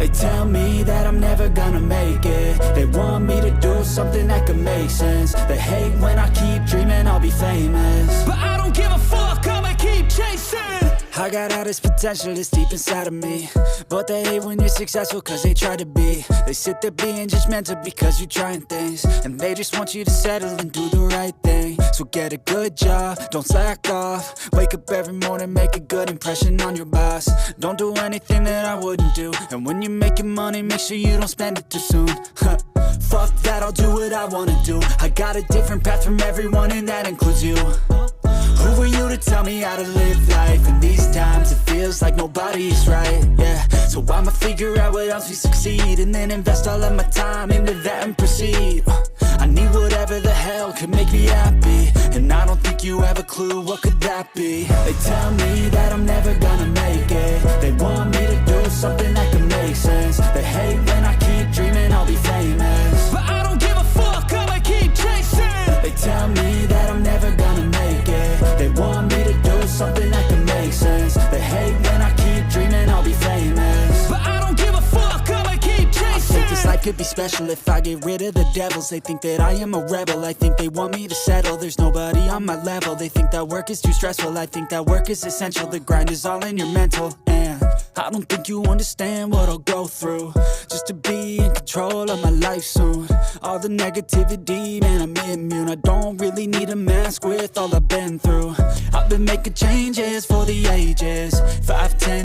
They tell me that I'm never gonna make it. They want me to do something that could make sense. They hate when I keep dreaming I'll be famous, but I don't give a fuck, I'ma keep chasing. I got all this potential that's deep inside of me, but they hate when you're successful cause they try to be. They sit there being judgmental because you're trying things, and they just want you to settle and do the right thing. So get a good job, don't slack off. Wake up every morning, make a good impression on your boss. Don't do anything that I wouldn't do, and when you're making money, make sure you don't spend it too soon. Fuck that, I'll do what I wanna do. I got a different path from everyone, and that includes you. Who are you to tell me how to live life? In these times it feels like nobody's right, yeah. So I'ma figure out what else we succeed, and then invest all of my time into that and proceed. I need whatever the hell could make me happy, and I don't think you have a clue what could that be. They tell me that I'm never gonna make it. They want me to do something that could make sense. They hate when I keep dreaming I'll be famous, but I don't give a fuck, I'ma keep chasing. They tell me that I'm never gonna make it. They want me to do something that can make sense. They hate when I keep dreaming I'll be famous, but I don't give a fuck, I'ma keep chasing. I think this life could be special if I get rid of the devils. They think that I am a rebel, I think they want me to settle. There's nobody on my level. They think that work is too stressful, I think that work is essential. The grind is all in your mental, and I don't think you understand what I'll go through just to be in control of my life soon. All the negativity, man, I'm immune. I don't really need a mask with all I've been through. I've been making changes for the ages, 5, 10